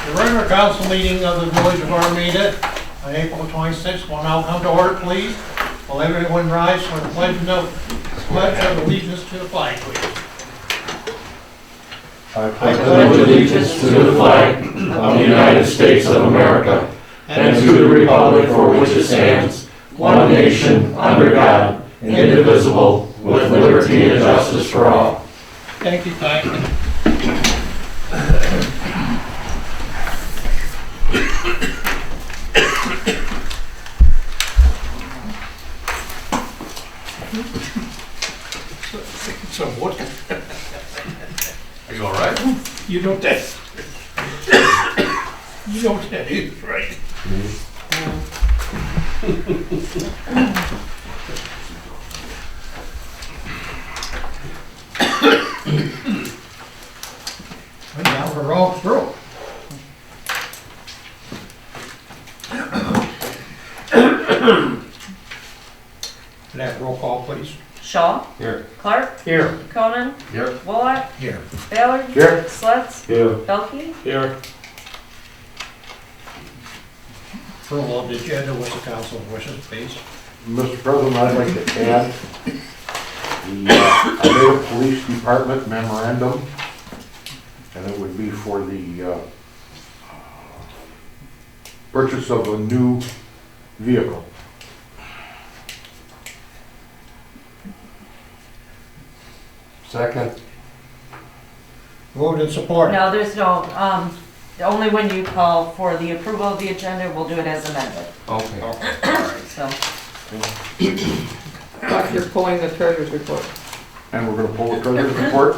The regular council meeting of the Village of Armada on April 26th will now come to order, please. Will everyone rise for the pledge of allegiance to the flag, please. I pledge allegiance to the flag of the United States of America and to the republic for which it stands, one nation, under God, indivisible, with liberty and justice for all. Thank you, kindly. So what? Are you all right? You know that. You know that is right. And now we're all through. Can I have roll call, please? Shaw. Here. Clark. Here. Conan. Here. Wallach. Here. Ballard. Here. Slutz. Here. Pelkey. Here. Approval of the agenda, what's the council's wishes, please? Mr. President, I'd like to add the Armada Police Department memorandum, and it would be for the purchase of a new vehicle. Second. Moved and supported. No, there's no, only when you call for the approval of the agenda, we'll do it as amended, Okay. so. But you're pulling the treasurer's report. And we're gonna pull the treasurer's report.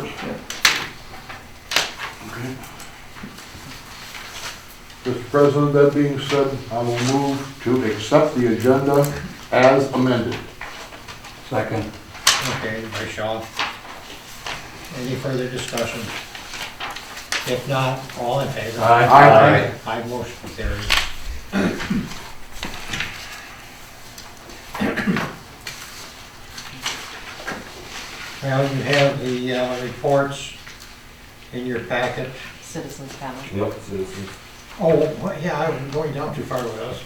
Mr. President, that being said, I will move to accept the agenda as amended. Second. Okay, by Shaw. Any further discussion? If not, all in favor? Aye. Aye, motion carries. Well, you have the reports in your packet. Citizens panel. Yep, citizens. Oh, well, yeah, I was going down too far with us.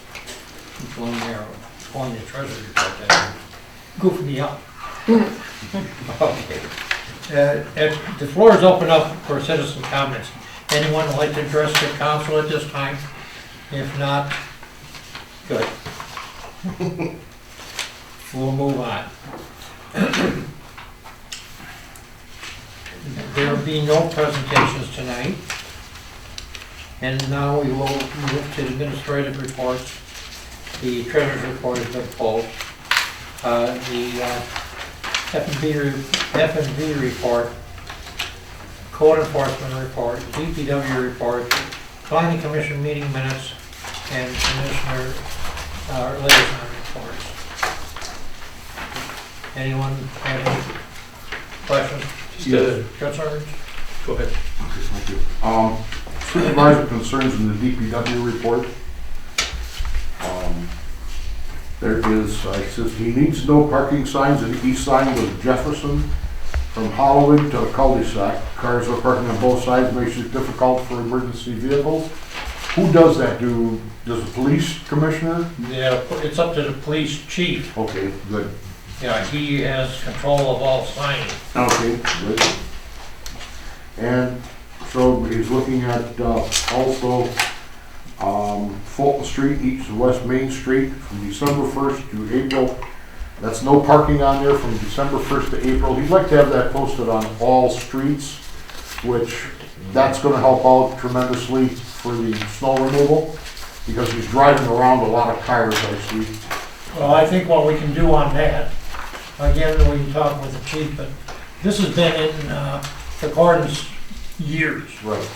Going there, pulling the treasury report, that goofed me up. Okay. The floor is open up for citizen comments. Anyone would like to address the council at this time? If not, good. We'll move on. There will be no presentations tonight. And now we will move to administrative reports. The treasurer's report has been pulled. The F&V report, code enforcement report, DPW report, planning commission meeting minutes, and commissioner liaison reports. Anyone have any questions? Concerns? Go ahead. Okay, thank you. Supervisor concerns in the DPW report. There is, it says he needs no parking signs in the east side of Jefferson from Holloway to the cul-de-sac. Cars are parking on both sides, makes it difficult for emergency vehicles. Who does that? Does the police commissioner? Yeah, it's up to the police chief. Okay, good. Yeah, he has control of all signing. Okay, good. And so he's looking at also Fulton Street, east of West Main Street, from December 1st to April. That's no parking on there from December 1st to April. He'd like to have that posted on all streets, which that's going to help out tremendously for the snow removal, because he's driving around a lot of cars, I see. Well, I think what we can do on that, again, we can talk with the chief, but this has been in accordance years. Right.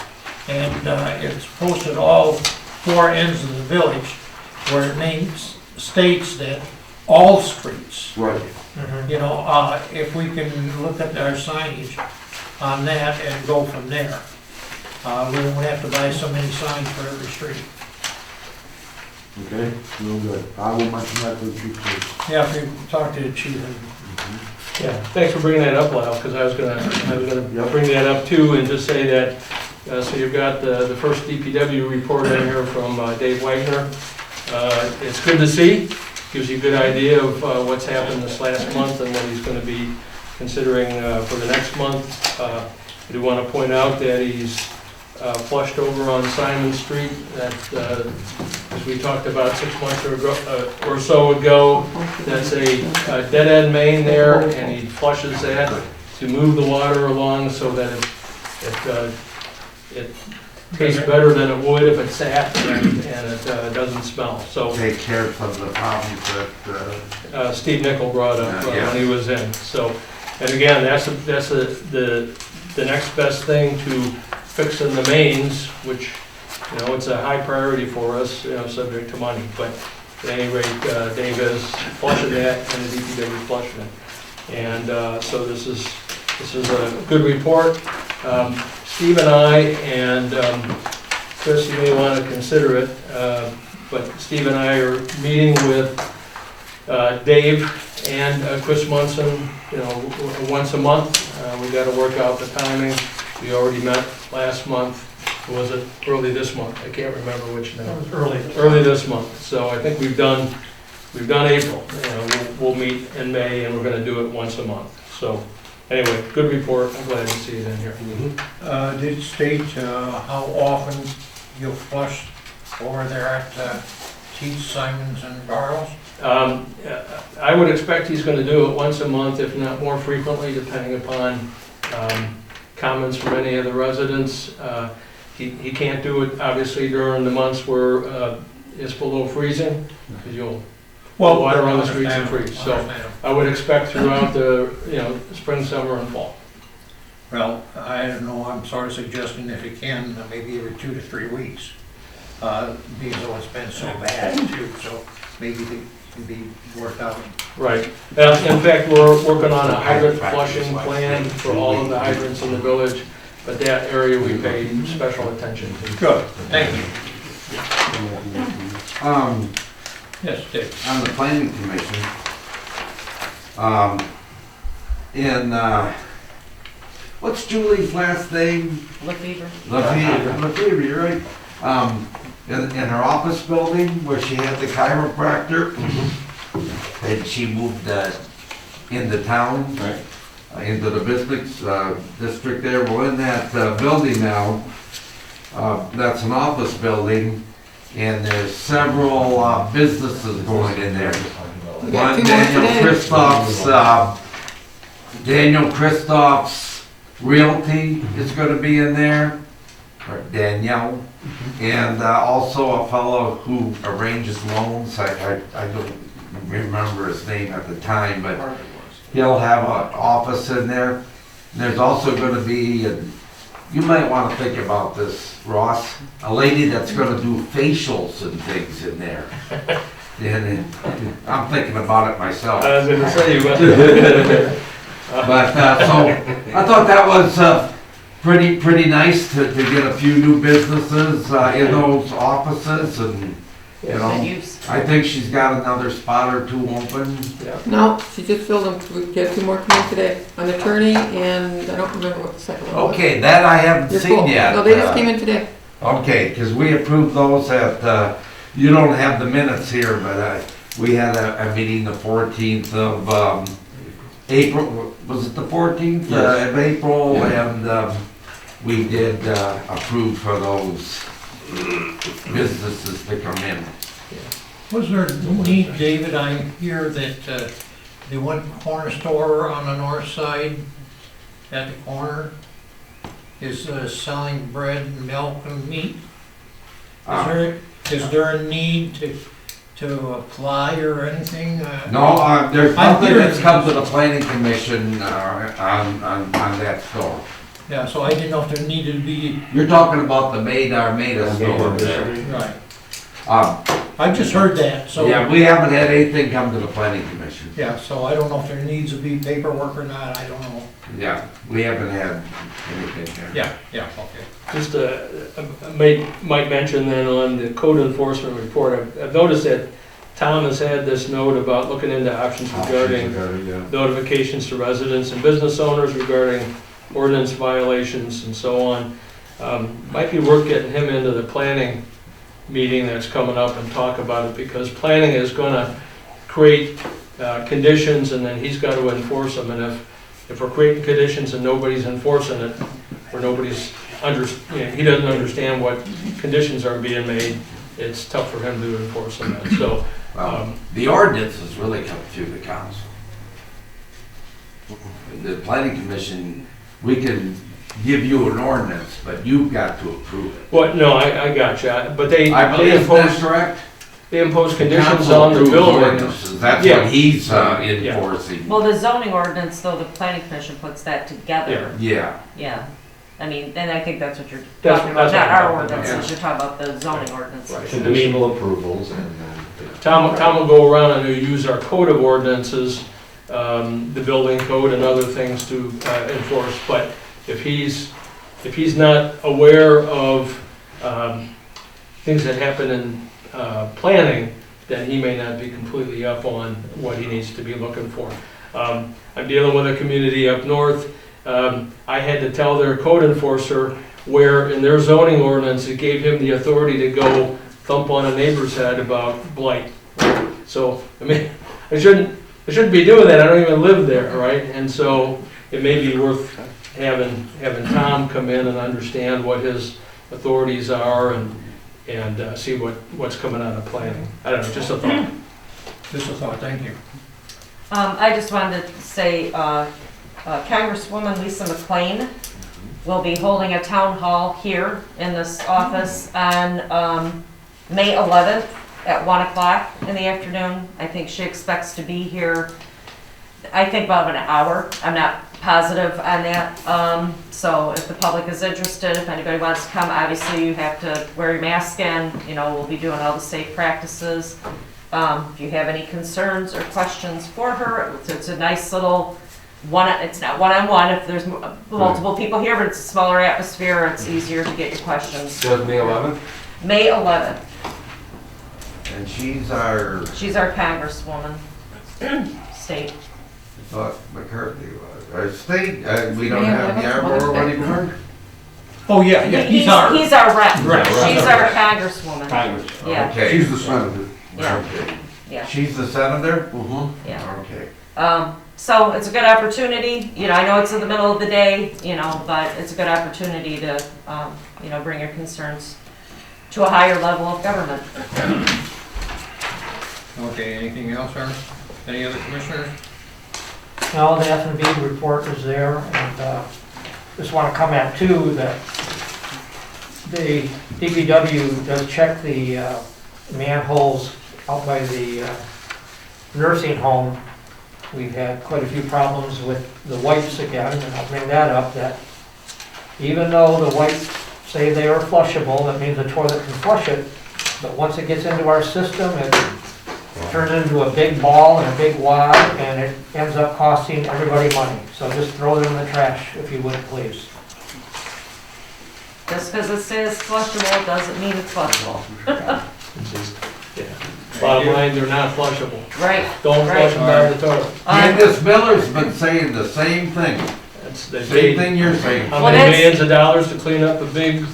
And it's posted all four ends of the village, where it states that all streets, Right. you know, if we can look at our signage on that and go from there. We won't have to buy so many signs for every street. Okay, real good. I will mention that to the chief, please. Yeah, if you talk to the chief. Yeah, thanks for bringing that up, Lyle, because I was gonna bring that up too, and just say that So you've got the first DPW report in here from Dave Wagner. It's good to see, gives you a good idea of what's happened this last month and what he's going to be considering for the next month. I do want to point out that he's flushed over on Simon Street, that, as we talked about 6 months or so ago, that's a dead-end main there, and he flushes that to move the water along so that it tastes better than it would if it sat and it doesn't smell. So Take care of some of the problems that, Steve Nickel brought up when he was in. So, and again, that's the next best thing to fixing the mains, which, you know, it's a high priority for us, you know, subject to money. But at any rate, Dave is flushing that and the DPW flushing it. And so this is a good report. Steve and I, and Chris, you may want to consider it, but Steve and I are meeting with Dave and Chris Munson, you know, once a month. We got to work out the timing. We already met last month. Or was it early this month? I can't remember which now. It was early. Early this month. So I think we've done April. You know, we'll meet in May, and we're going to do it once a month. So anyway, good report. I'm glad to see it in here. Did it state how often you'll flush over there at Teats, Simons, and Bartles? I would expect he's going to do it once a month, if not more frequently, depending upon comments from any of the residents. He can't do it, obviously, during the months where it's below freezing, because you'll water on the streets and freeze. So I would expect throughout the, you know, spring, summer, and fall. Well, I don't know, I'm sort of suggesting if you can, maybe every 2 to 3 weeks. Because it's been so bad too, so maybe it can be worked out. Right. In fact, we're working on a hydrant flushing plan for all of the hydrants in the village, but that area we pay special attention to. Good, thank you. Yes, Dick. on the planning commission, what's Julie's last name? Lefevre. Lefevre, you're right. In her office building where she had the chiropractor, and she moved into town, into the business district there. Well, in that building now, that's an office building, and there's several businesses going in there. We got One, 2 more today. Daniel Christoph's Realty is gonna be in there, or Danielle. And also a fellow who arranges loans, I don't remember his name at the time, but he'll have an office in there. And there's also gonna be, you might wanna think about this, Ross, a lady that's gonna do facials and things in there. And I'm thinking about it myself. I was going to say, you But, so, I thought that was pretty nice to get a few new businesses in those offices, and, you know, I think she's got another spot or 2 open. No, she just filled them, we get 2 more coming today, an attorney, and I don't remember what the second one was. Okay, that I haven't You're seen full. yet. No, they just came in today. Okay, because we approved those at, you don't have the minutes here, but we had a meeting the 14th of April, was it the 14th of April? And we did approve for those businesses to come in. Was there need, David, I hear that the one corner store on the north side at the corner is selling bread and milk and meat? Is there a need to apply or anything? No, there's I'm nothing hearing- that's come to the planning commission on that store. Yeah, so I didn't know if there needed to be, You're talking about the Armada store there. right. Um, I just heard that, so. Yeah, we haven't had anything come to the planning commission. Yeah, so I don't know if there needs to be paperwork or not, I don't know. Yeah, we haven't had anything there. Yeah, okay. just might mention then on the code enforcement report, I've noticed that Tom has had this note about looking into options regarding notifications to residents and business owners regarding ordinance violations and so on. Might be worth getting him into the planning meeting that's coming up and talk about it, because planning is gonna create conditions and then he's got to enforce them. And if we're creating conditions and nobody's enforcing it, or nobody's he doesn't understand what conditions are being made, it's tough for him to enforce them. And so, Well, the ordinance is really come through the council. The planning commission, we can give you an ordinance, but you've got to approve it. what, no, I got you, but they Isn't that impose, correct? they impose conditions Council on the approves building. ordinances. That's Yeah. what he's enforcing. Well, the zoning ordinance, though, the planning commission puts that together. Yeah. Yeah. I mean, and I think that's what you're That's- talking about, that's what not I'm our talking about, ordinances, you're talking about the zoning ordinance. Right. Conditional approvals and then. Tom will go around and he'll use our code of ordinances, the building code and other things to enforce. But if he's not aware of things that happen in planning, then he may not be completely up on what he needs to be looking for. I'm dealing with a community up north. I had to tell their code enforcer where in their zoning ordinance, it gave him the authority to go thump on a neighbor's head about blight. So, I mean, I shouldn't be doing that, I don't even live there, right? And so, it may be worth having Tom come in and understand what his authorities are and see what's coming out of planning. I don't know, just a thought. Just a thought, thank you. I just wanted to say, Congresswoman Lisa McLean will be holding a town hall here in this office on May 11th at 1 o'clock in the afternoon. I think she expects to be here, I think about an hour. I'm not positive on that. So if the public is interested, if anybody wants to come, obviously you have to wear your mask and, we'll be doing all the safe practices. If you have any concerns or questions for her, it's a nice little it's not one-on-one if there's multiple people here, but it's a smaller atmosphere, it's easier to get your questions. So May 11th? May 11th, And she's our, she's our congresswoman, state. what McCarthy was, our state, we don't have the Armada anymore? Oh, yeah, he's our. He's our rep, Right, she's our congresswoman, Congress. yeah, Okay. She's the senator. yeah, Okay. yeah, She's the senator? Mm-hmm. yeah. Okay. So it's a good opportunity, I know it's in the middle of the day, but it's a good opportunity to, bring your concerns to a higher level of government. Okay, anything else, sir? Any other commissioners? No, the F&B report is there, and just want to comment too that the DPW does check the manholes out by the nursing home. We've had quite a few problems with the wipes again, and I'll bring that up, that even though the wipes say they are flushable, that means the toilet can flush it, but once it gets into our system, it turns into a big ball and a big wad, and it ends up costing everybody money. So just throw them in the trash if you would, please. Just because it says flushable doesn't mean it's flushable. Bottom line, they're not flushable. Right. Don't flush them down the toilet. Candace Miller's been saying the same thing. They Same paid thing you're saying. how Well, many that's- millions of dollars to clean up a big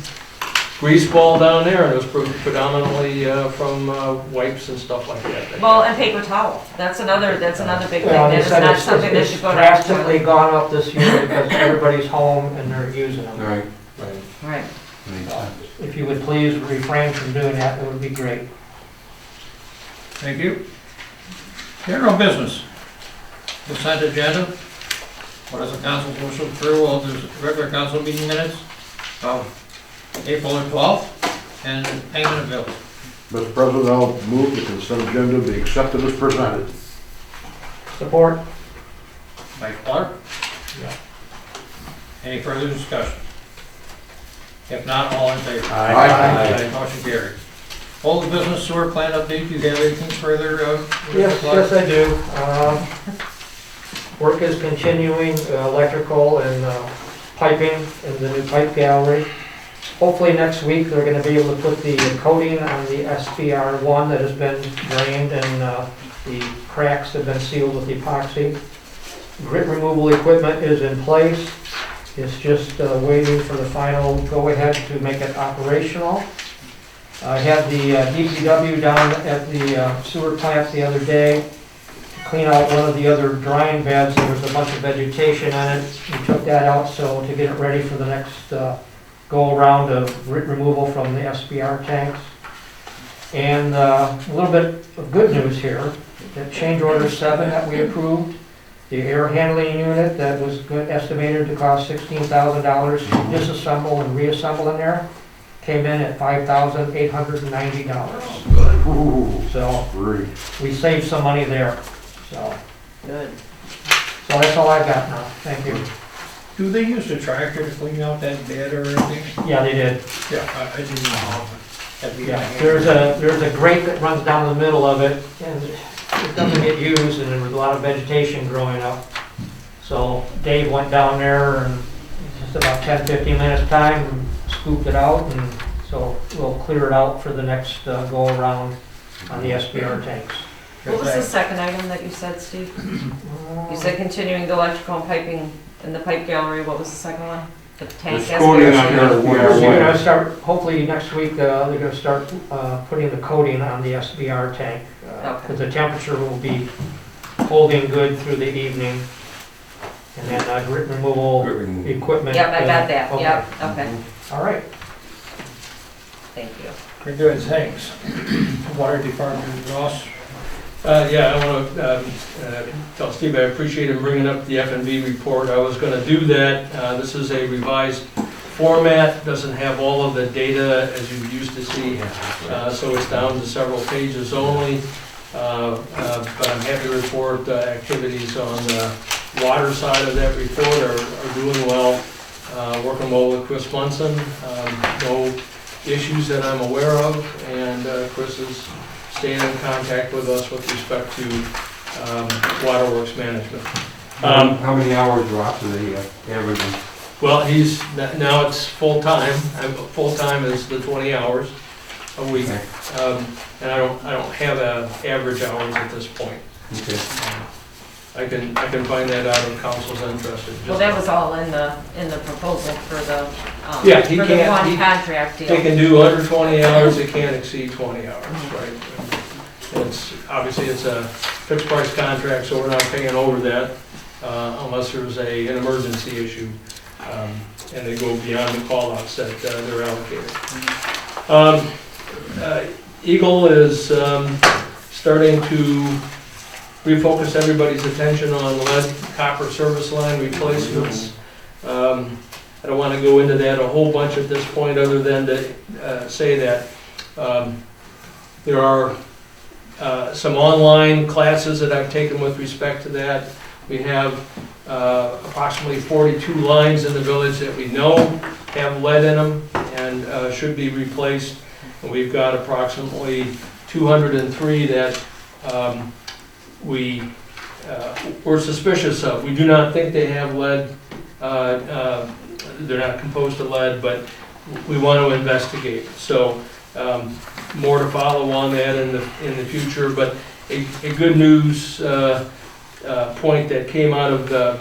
grease ball down there, and it was predominantly from wipes and stuff like that. Well, and paper towel, that's another big thing, Well, they that is said not something that it's should go down. drastically gone up this year because everybody's home and they're using them. Right. Right. Right. If you would please refrain from doing that, it would be great. Thank you. General business. Consent agenda. What is the council's wish to approve of the regular council meeting minutes of April the 12th and payment of bills? Mr. President, I'll move the consent agenda be accepted as presented. Support? By Clark? Yeah. Any further discussion? If not, all in favor? Aye. Motion carried. Old business sewer plant update, do you have anything further? Yes, I do. Work is continuing, electrical and piping in the new pipe gallery. Hopefully next week, they're gonna be able to put the coating on the SPR1 that has been drained and the cracks have been sealed with epoxy. Grit removal equipment is in place. It's just waiting for the final go-ahead to make it operational. I had the DPW down at the sewer plant the other day to clean out one of the other drying beds. There was a bunch of vegetation on it. We took that out so to get it ready for the next go-around of removal from the SBR tanks. And a little bit of good news here, that change order 7 that we approved, the air handling unit that was estimated to cost $16,000 to disassemble and reassemble in there, came in at $5,890. Ooh, So great. we saved some money there. So Good. that's all I got now. Thank you. Do they use the tractor to clean out that bed or anything? Yeah, they did. Yeah, I didn't know. That'd be Yeah, handy. there's a grate that runs down the middle of it, and it doesn't get used, and there was a lot of vegetation growing up. So Dave went down there, and just about 10-15 minutes time, and scooped it out, and so we'll clear it out for the next go-around on the SBR tanks. What was the second item that you said, Steve? You said continuing the electrical and piping in the pipe gallery. What was the second one? The tank. It's coating on SBR. your They're SBR. gonna start, hopefully next week, they're gonna start putting the coating on the SBR tank. Okay. Because the temperature will be holding good through the evening. And then grit removal equipment. Yep, I got that. Okay. Yep, okay. All right. Thank you. Very good, thanks. Water Department, Ross? Yeah, I want to tell Steve I appreciate him bringing up the F&B report. I was going to do that. This is a revised format, doesn't have all of the data as you used to see, so it's down to several pages only. But I'm happy to report activities on the water side of that report are doing well. Working well with Chris Munson. No issues that I'm aware of, and Chris is staying in contact with us with respect to waterworks management. How many hours drop do they average? Well, he's, now it's full-time. Full-time is the 20 hours a week. And I don't have average hours at this point. Okay. I can find that out if council's interested. Well, that was all in the proposal for the, Yeah, he for the can't- one he- contract deal. They can do under 20 hours, they can't exceed 20 hours, right? It's, obviously, it's a fixed price contract, so we're not paying over that unless there's an emergency issue, and they go beyond the call-outs that they're allocated. Eagle is starting to refocus everybody's attention on lead copper service line replacements. I don't want to go into that a whole bunch at this point, other than to say that there are some online classes that I've taken with respect to that. We have approximately 42 lines in the village that we know have lead in them and should be replaced. And we've got approximately 203 that we're suspicious of. We do not think they have lead. They're not composed of lead, but we want to investigate. So more to follow on that in the future. But a good news point that came out of the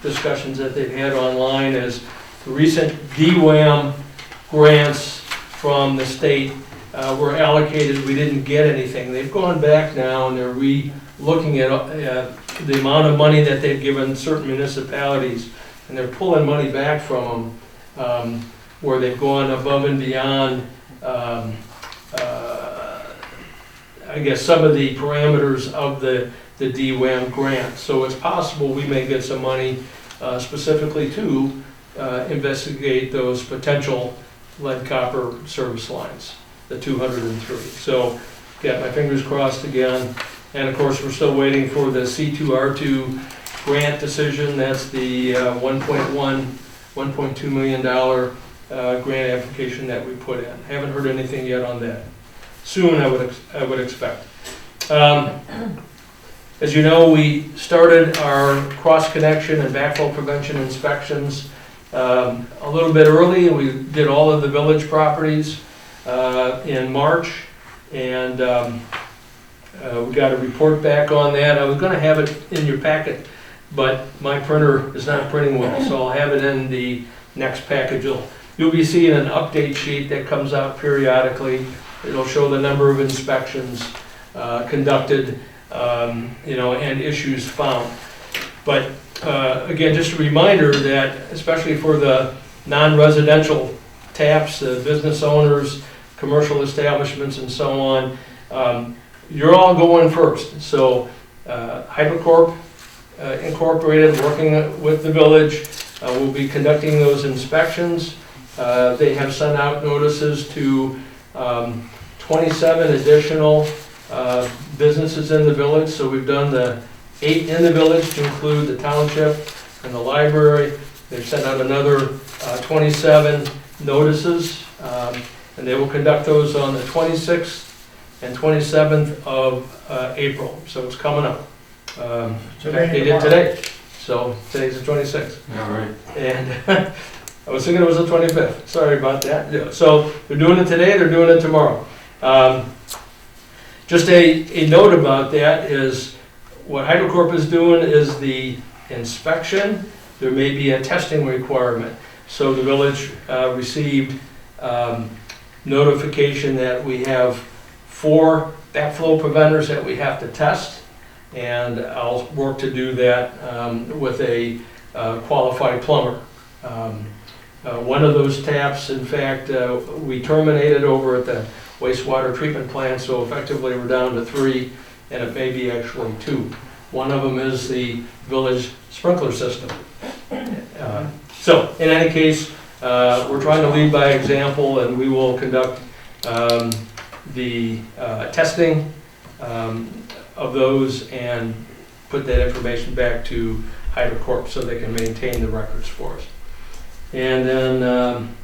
discussions that they've had online is the recent DWAM grants from the state were allocated. We didn't get anything. They've gone back now and they're looking at the amount of money that they've given certain municipalities, and they're pulling money back from them where they've gone above and beyond I guess some of the parameters of the DWAM grant. So it's possible we may get some money specifically to investigate those potential lead copper service lines, the 203. So got my fingers crossed again. And of course, we're still waiting for the C2R2 grant decision. That's the $1.2 million grant application that we put in. Haven't heard anything yet on that. Soon, I would expect. As you know, we started our cross-connection and backfill prevention inspections a little bit early. We did all of the village properties in March, and we got a report back on that. I was going to have it in your packet but my printer is not printing well, so I'll have it in the next package. You'll be seeing an update sheet that comes out periodically. It'll show the number of inspections conducted, and issues found. But again, just a reminder that, especially for the non-residential taps, business owners, commercial establishments, and so on, you're all going first. So HydroCorp Incorporated, working with the village, will be conducting those inspections. They have sent out notices to 27 additional businesses in the village. So we've done the 8 in the village to include the township and the library. They've sent out another 27 notices, and they will conduct those on the 26th and 27th of April. So it's coming up. In fact, they did today. So today's the 26th. All right. And I was thinking it was the 25th. Sorry about that. Yeah, so they're doing it today, they're doing it tomorrow. Just a note about that is what HydroCorp is doing is the inspection. There may be a testing requirement. So the village received notification that we have 4 backflow preventers that we have to test. And I'll work to do that with a qualified plumber. One of those taps, in fact, we terminated over at the wastewater treatment plant, so effectively we're down to 3, and it may be actually 2. One of them is the village sprinkler system. So, in any case, we're trying to lead by example, and we will conduct the testing of those and put that information back to HydroCorp so they can maintain the records for us. And then,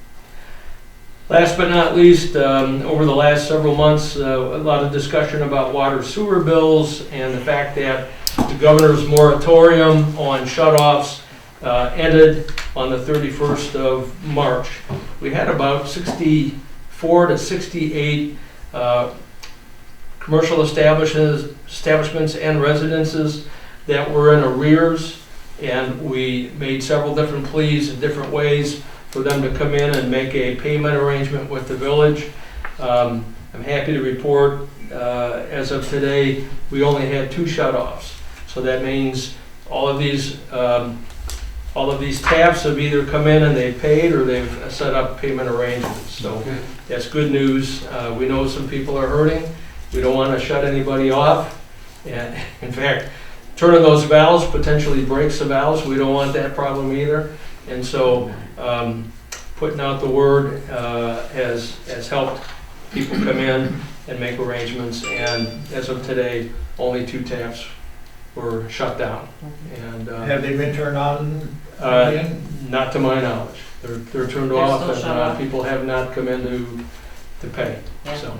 last but not least, over the last several months, a lot of discussion about water sewer bills and the fact that the governor's moratorium on shutoffs ended on the 31st of March. We had about 64 to 68 commercial establishments and residences that were in arrears, and we made several different pleas in different ways for them to come in and make a payment arrangement with the village. I'm happy to report, as of today, we only had 2 shutoffs. So that means all of these taps have either come in and they've paid, or they've set up payment arrangements. So that's good news. We know some people are hurting. We don't want to shut anybody off. And in fact, turning those valves potentially breaks the valves. We don't want that problem either. And so putting out the word has helped people come in and make arrangements. And as of today, only 2 taps were shut down. And Have they been turned on again? not to my knowledge. They're turned They're off, still and shut off. people have not come in to pay. Yeah. So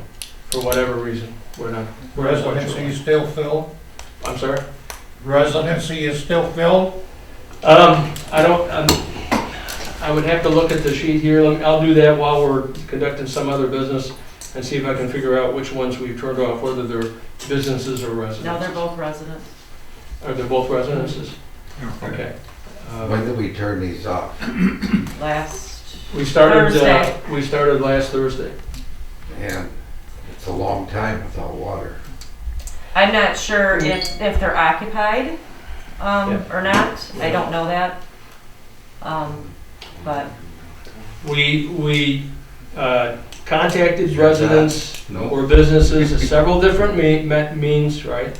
for whatever reason, we're not quite Residency sure. is still filled? I'm sorry? Residency is still filled? I would have to look at the sheet here. I'll do that while we're conducting some other business and see if I can figure out which ones we've turned off, whether they're businesses or residents. No, they're both residents. Are they both residences? Okay. When did we turn these off? Last We started Thursday. Last Thursday. And it's a long time without water. I'm not sure if they're occupied or not. I don't know that. But We contacted residents No. or businesses, several different means, right?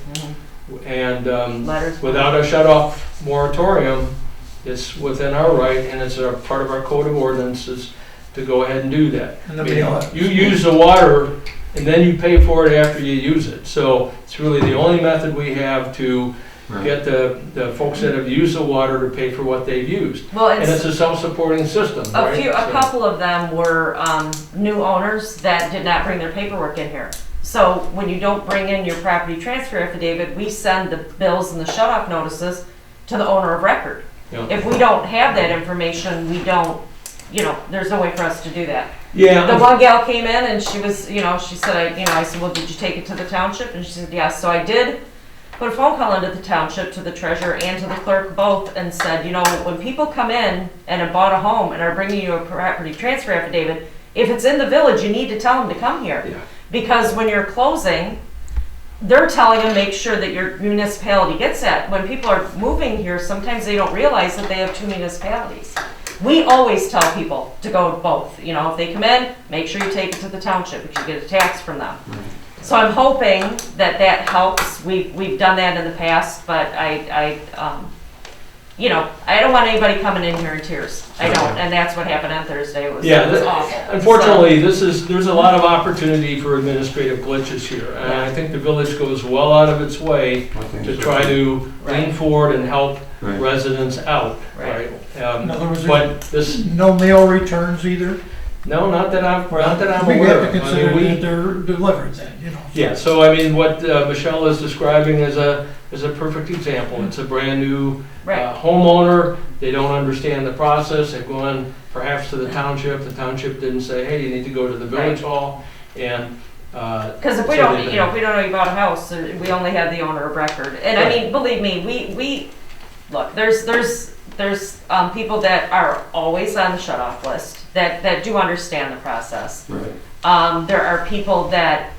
And letters. without a shut-off moratorium, it's within our right, and it's a part of our code of ordinances to go ahead and do that. And I the mean, mail- you use the water, and then you pay for it after you use it. So it's really the only method we have to get the folks that have used the water to pay for what they've used. Well, And it's it's a self-supporting system, right? a So- couple of them were new owners that did not bring their paperwork in here. So when you don't bring in your property transfer affidavit, we send the bills and the shut-off notices to the owner of record. Yeah. If we don't have that information, we don't, there's no way for us to do that. The Yeah, one gal came in and she was, she said, I said, well, did you take it to the township? And she said, yes. So I did. put a phone call into the township, to the treasurer and to the clerk both, and said, you know, when people come in and have bought a home and are bringing you a property transfer affidavit, if it's in the village, you need to tell them to come here. Yeah. Because when you're closing, they're telling them, make sure that your municipality gets that. When people are moving here, sometimes they don't realize that they have 2 municipalities. We always tell people to go to both. You know, if they come in, make sure you take it to the township, because you get a tax from them. So I'm hoping that that helps. We've done that in the past, but you know, I don't want anybody coming in here in tears. I don't, and that's what happened on Thursday. It was awful. Unfortunately, there's a lot of opportunity for administrative glitches here, and I think the village goes well out of its way to try to lean forward and help residents out, right? In other words, But this, no mail returns either? no, not that I'm We aware have of. to I consider mean, that they're delivered then, you know. yeah, so I mean, what Michelle is describing is a perfect example. It's a brand new homeowner. They don't understand the process. They've gone perhaps to the township. The township didn't say, hey, you need to go to the village hall. And because if we don't, you know, if we don't know you bought a house, we only have the owner of record. And I mean, believe me, we look. There's people that are always on the shut-off list that do understand the process. Right. There are people that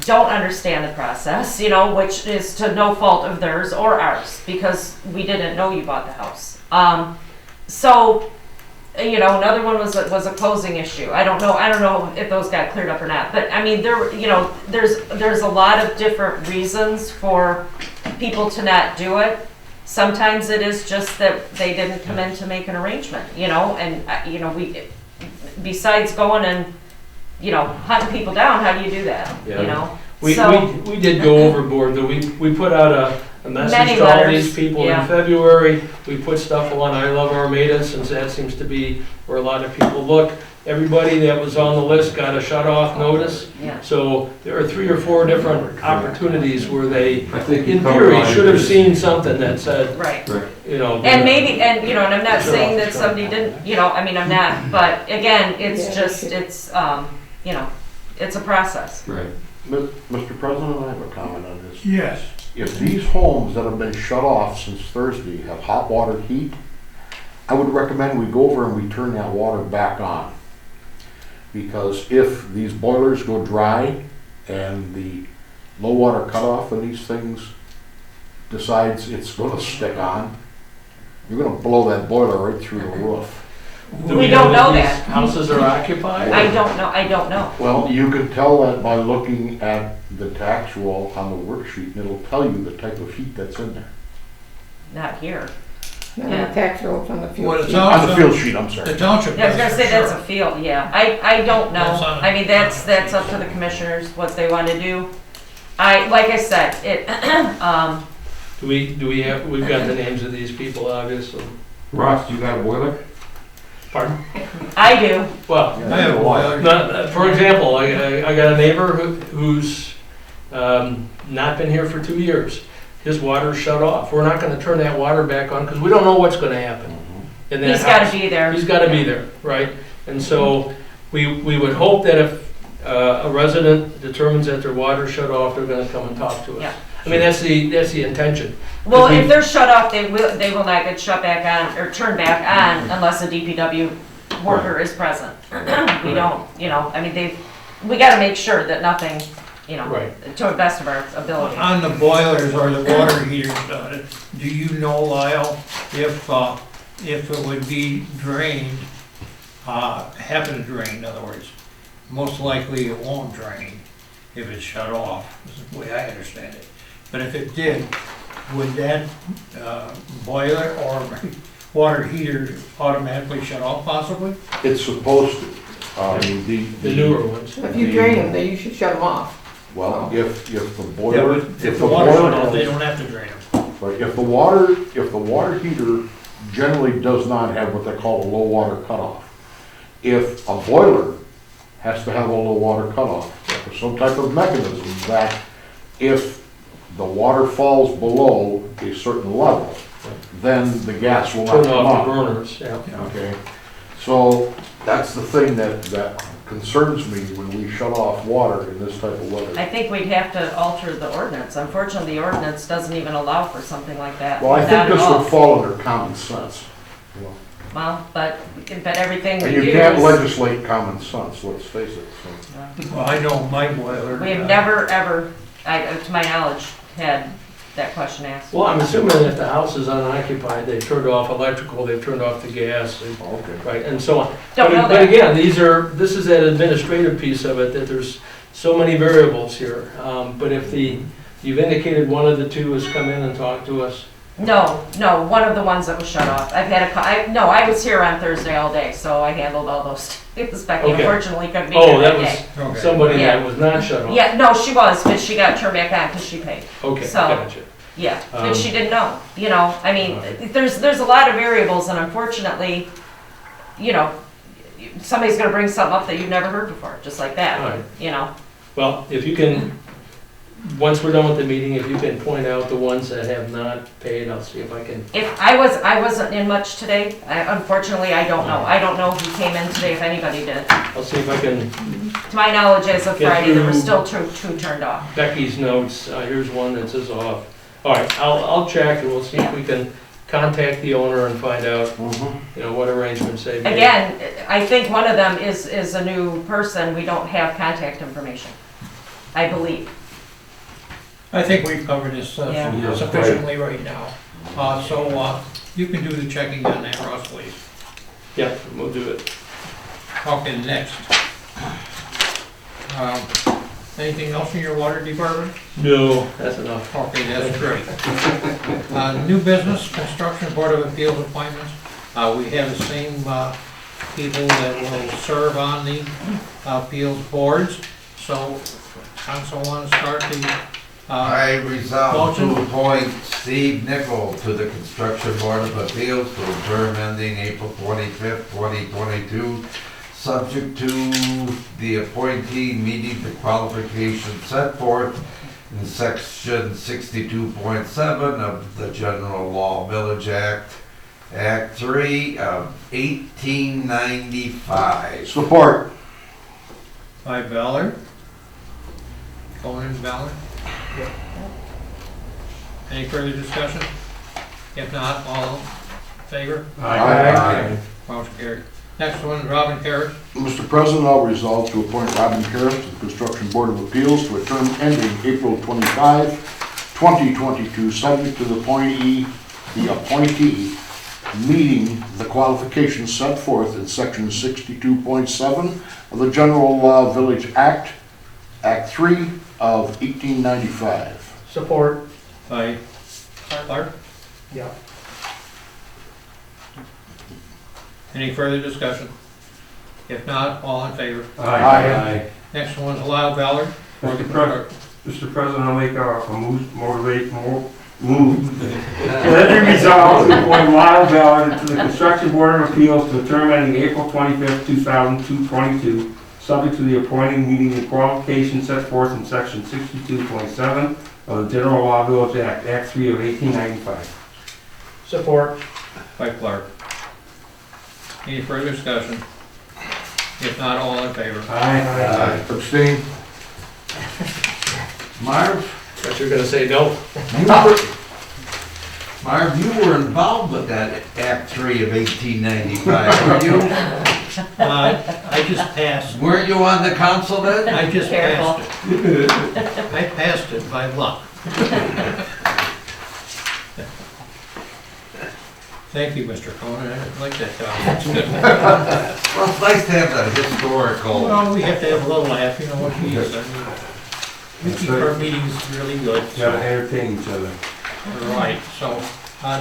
don't understand the process, you know, which is to no fault of theirs or ours, because we didn't know you bought the house. So, you know, another one was a closing issue. I don't know if those got cleared up or not. But I mean, there's a lot of different reasons for people to not do it. Sometimes it is just that they didn't come in to make an arrangement, you know, and you know, besides going and, you know, hunting people down, how do you do that? Yeah. You know? we did go overboard, though. We put out a message Many to all letters, these people yeah. in February. We put stuff on I Love Armada, since that seems to be where a lot of people look. Everybody that was on the list got a shut-off notice. Yeah. So there are 3 or 4 different opportunities where they, I think in theory, should have seen something that said, Right. you know. And maybe, and you know, and I'm not Sure. saying that somebody didn't, you know, I mean, I'm not, but again, it's just, it's, you know, it's a process. Right. Mr. President, I have a comment on this. Yes. If these homes that have been shut off since Thursday have hot water heat, I would recommend we go over and we turn that water back on. Because if these boilers go dry and the low water cutoff and these things decides it's gonna stick on, you're gonna blow that boiler right through the roof. Do We don't know these that. houses are occupied? I don't know. Well, you could tell that by looking at the tax roll on the worksheet, and it'll tell you the type of heat that's in there. Not here. No, Yeah. the tax rolls on the fuel. Well, sheet. On the field sheet, I'm sorry. The township. Yeah, I was gonna does say for that's sure. a field, yeah. I don't know. That's on- I mean, that's up to the commissioners, what they want to do. Like I said, it, We've got the names of these people, obviously. Ross, you got a boiler? Pardon? I do. Well, I have a boiler. for example, I got a neighbor who's not been here for 2 years. His water's shut off. We're not gonna turn that water back on, because we don't know what's gonna happen in that He's gotta house. be there. He's gotta be there, right? And so, we would hope that if a resident determines that their water's shut off, they're gonna come and talk to us. Yeah. I mean, that's the intention. Well, if they're shut off, they will not get shut back on or turned back on unless a DPW worker is present. We don't, you know, I mean, we gotta make sure that nothing, you know, Right. to the best of our ability. On the boilers or the water heaters, do you know, Lyle, if it would be drained, happen to drain, in other words? Most likely it won't drain if it's shut off, is the way I understand it. But if it did, would that boiler or water heater automatically shut off possibly? It's supposed to. The newer ones. If you drain them, then you should shut them off. Well, if the Yeah, boiler, but if the water's shut off, they don't have to drain them. right, if the water heater generally does not have what they call a low water cutoff. If a boiler has to have a low water cutoff, there's some type of mechanism that if the water falls below a certain level, then the gas will not Turn come off the on. burners, yeah. Okay, so that's the thing that concerns me when we shut off water in this type of weather. I think we'd have to alter the ordinance. Unfortunately, the ordinance doesn't even allow for something like that. Well, I Not think at this all. would fall under common sense. you know. Well, but everything we And do you can't is, legislate common sense, let's face it. So. Well, I know my boiler. we have never, ever, to my knowledge, had that question asked. Well, I'm assuming if the house is unoccupied, they've turned off electrical, they've turned off the gas, and- Okay. right, and so on. Don't know But that. again, this is that administrative piece of it, that there's so many variables here. But if you've indicated one of the two has come in and talked to us. No, one of the ones that was shut off. I've had I was here on Thursday all day, so I handled all those. Becky Okay. unfortunately couldn't be Oh, here that that was day. Okay. somebody Yeah. that was not shut off. Yeah, no, she was, but she got turned back on because she paid. Okay, So- gotcha. Yeah, Um, and she didn't know, I mean, there's a lot of variables and unfortunately, somebody's gonna bring something up that you've never heard before, just like that, Alright. Well, if you can, once we're done with the meeting, if you can point out the ones that have not paid, I'll see if I can. If I wasn't in much today, unfortunately, I don't know. I don't know who came in today, if anybody did. I'll see if I can, To my knowledge, as of Get Friday, there were through- still two turned off. Becky's notes, here's one that says off. All right, I'll check and we'll see if we can contact the owner and find out, what arrangements they've made. Again, I think one of them is a new person. We don't have contact information, I believe. I think we've covered this Yeah. sufficiently right now. So you can do the checking on that, Ross, please. Yep, we'll do it. Okay, next. Anything else in your water department? No, that's enough. Okay, that's great. New business, Construction Board of Appeals appointments. We have the same people that will serve on the appeals boards. So, council want to start the, I resolve motion? to appoint Steve Nickel to the Construction Board of Appeals for a term ending April 25th, 2022, subject to the appointee meeting the qualifications set forth in section 62.7 of the General Law Village Act, Act 3 of 1895. Support. by Ballard. Conan Ballard. Any further discussion? If not, all in favor? Aye. Motion carried. Next one, Robin Carrick. Mr. President, I'll resolve to appoint Robin Carrick to the Construction Board of Appeals to a term ending April 25, 2022, subject to the appointee meeting the qualifications set forth in section 62.7 of the General Law Village Act, Act 3 of 1895. Support. By Clark. Yeah. Any further discussion? If not, all in favor? Aye. Next one's Lyle Ballard. Mr. President, I'll make a move. Let me resolve to appoint Lyle Ballard to the Construction Board of Appeals to a term ending April 25th, 2022, subject to the appointing meeting the qualifications set forth in section 62.7 of the General Law Village Act, Act 3 of 1895. Support. By Clark. Any further discussion? If not, all in favor? Aye. Abstain. Marv, But you're gonna say no. Marv, you were involved with that Act 3 of 1895, weren't you? I just passed. Weren't you on the council then? I just Careful. passed it. I passed it by luck. Thank you, Mr. Conan. I like that comment. Well, it's nice to have that historical. Well, we have to have a little laugh, you know what he is. I mean, we keep our meetings really good. Gotta entertain each other. All right, so,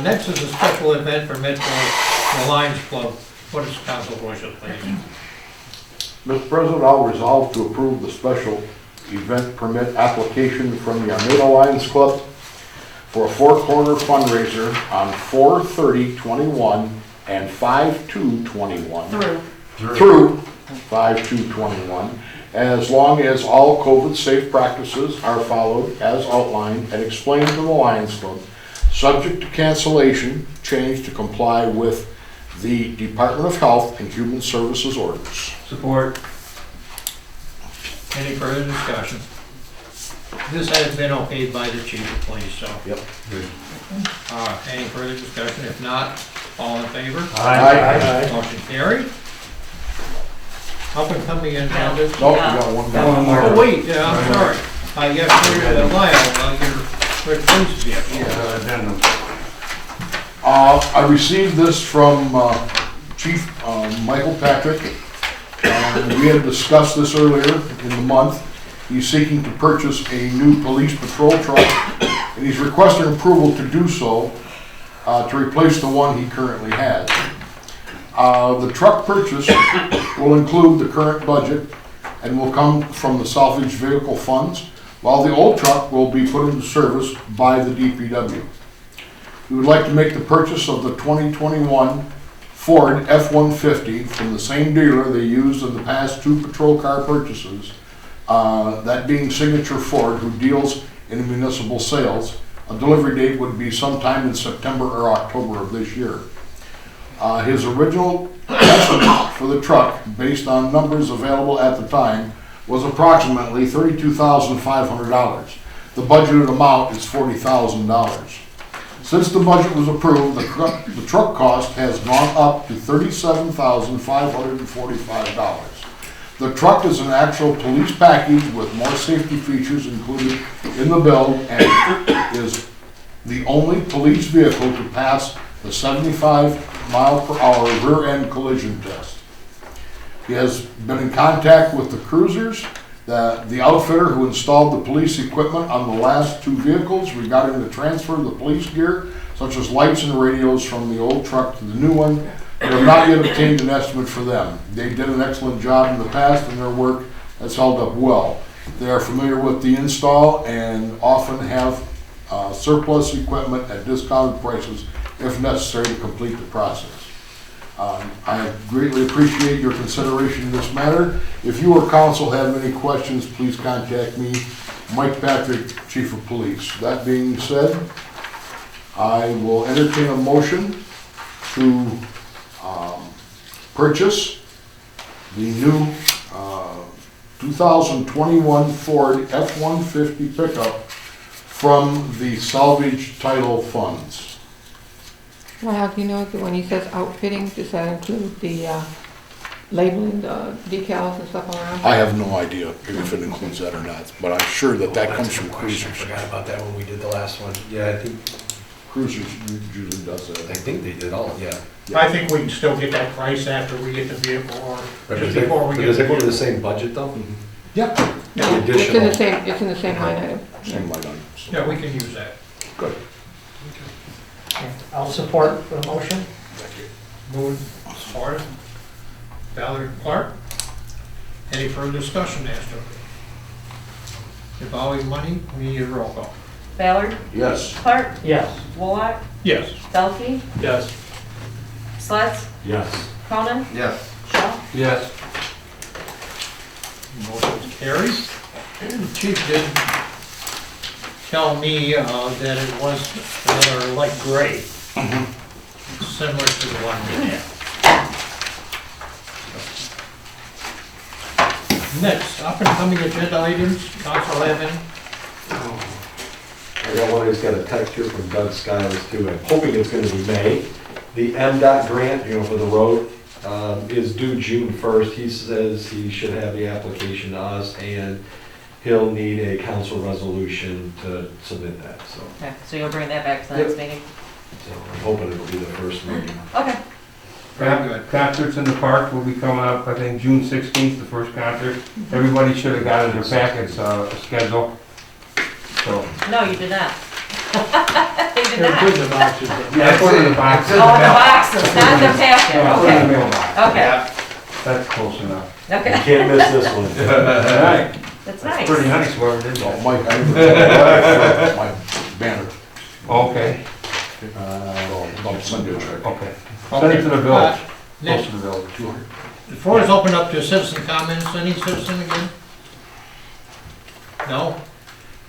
next is a special event permit for the Lions Club. What is council's wishes, please? Mr. President, I'll resolve to approve the special event permit application from the Armada Lions Club for a four-corner fundraiser on 4/30/21 and 5/2/21. Through 5/2/21, as long as all COVID-safe practices are followed as outlined and explained to the Lions Club, subject to cancellation, change to comply with the Department of Health and Human Services orders. Support. Any further discussion? This has been okayed by the chief of police, so. Yep. Any further discussion? If not, all in favor? Aye. Motion carried. Up and coming agenda. Nope, you got one more. One more. Oh, wait, I'm sorry. I guess for Lyle, your police vehicle. Addendum. I received this from Chief Michael Patrick. We had discussed this earlier in the month. He's seeking to purchase a new police patrol truck, and he's requesting approval to do so to replace the one he currently has. The truck purchase will include the current budget and will come from the salvage vehicle funds, while the old truck will be put into service by the DPW. We would like to make the purchase of the 2021 Ford F-150 from the same dealer they used in the past two patrol car purchases, that being Signature Ford, who deals in municipal sales. A delivery date would be sometime in September or October of this year. His original estimate for the truck, based on numbers available at the time, was approximately $32,500. The budgeted amount is $40,000. Since the budget was approved, the truck cost has gone up to $37,545. The truck is an actual police package with more safety features included in the build and is the only police vehicle to pass the 75-mile-per-hour rear-end collision test. He has been in contact with the cruisers, the outfitter who installed the police equipment on the last two vehicles regarding the transfer of the police gear, such as lights and radios from the old truck to the new one, but have not yet obtained an estimate for them. They did an excellent job in the past and their work has held up well. They are familiar with the install and often have surplus equipment at discounted prices if necessary to complete the process. I greatly appreciate your consideration in this matter. If you or council have any questions, please contact me, Mike Patrick, Chief of Police. That being said, I will entertain a motion to purchase the new 2021 Ford F-150 pickup from the salvage title funds. Lyle, do you know when he says outfitting, does that include the labeling, the decals and stuff all around? I have no idea if it includes that or not, but I'm sure that comes from I cruisers. forgot about that when we did the last one. Yeah, I think Cruisers usually does that. they did all, yeah. I think we can still get that price after we get the vehicle, or But just does it- before we but get does the it go to the vehicle. same budget though? Yeah. The It's in additional. the same, it's in the same line item. Same line item. So, Yeah, we can use that. good. I'll support the motion. Moved, supported. Ballard, Clark. Any further discussion, Astro? Involving money, we need a roll call. Ballard, Yes. Clark, Yes. Wolock, Yes. Delphi, Yes. Sledge, Yes. Cronin, Yes. Shaw. Yes. Motion's carried. The chief did tell me that it was another light gray, similar to the one we had. Next, up and coming agenda items, council have any? I got one who's got a text here from Doug Skiles too. I'm hoping it's gonna be May. The MDOT grant, for the road, is due June 1st. He says he should have the application to us and he'll need a council resolution to submit that, so. Okay, so you'll bring that back to the next meeting? So I'm hoping it'll be the first meeting. Okay. Very good. Concerts in the park will be coming up, I think, June 16th, the first concert. Everybody should have got in their packets, a schedule. So, No, you did not. They did They're not. good in the boxes, though. yeah, I put it in the box. Oh, the boxes, not the Yeah, I packet, put it in the okay, mailbox. okay, That's close enough. You okay, can't miss this one. All right, that's that's nice. pretty nice, whoever did Well, that. Mike, I need my banner. Okay, About Sunday check. okay. Send it to the village, close Next, to the village. the floor is open up to citizen comments. Any citizen again? No?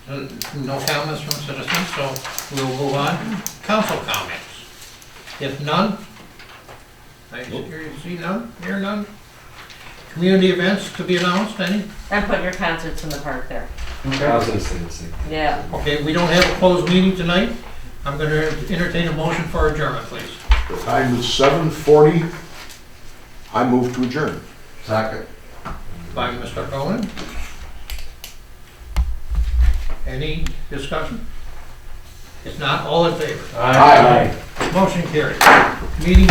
No comments from citizens, so we'll move on. Council comments. If none, I see none, hear none. Community events to be announced, any? And put your concerts in the park there. I was gonna say the same. Yeah. Okay, we don't have a closed meeting tonight. I'm gonna entertain a motion for adjournment, please. The time is 7:40. I move to adjourn. Second. By Mr. Cohen. Any discussion? If not, all in favor? Aye. Motion carried. Meeting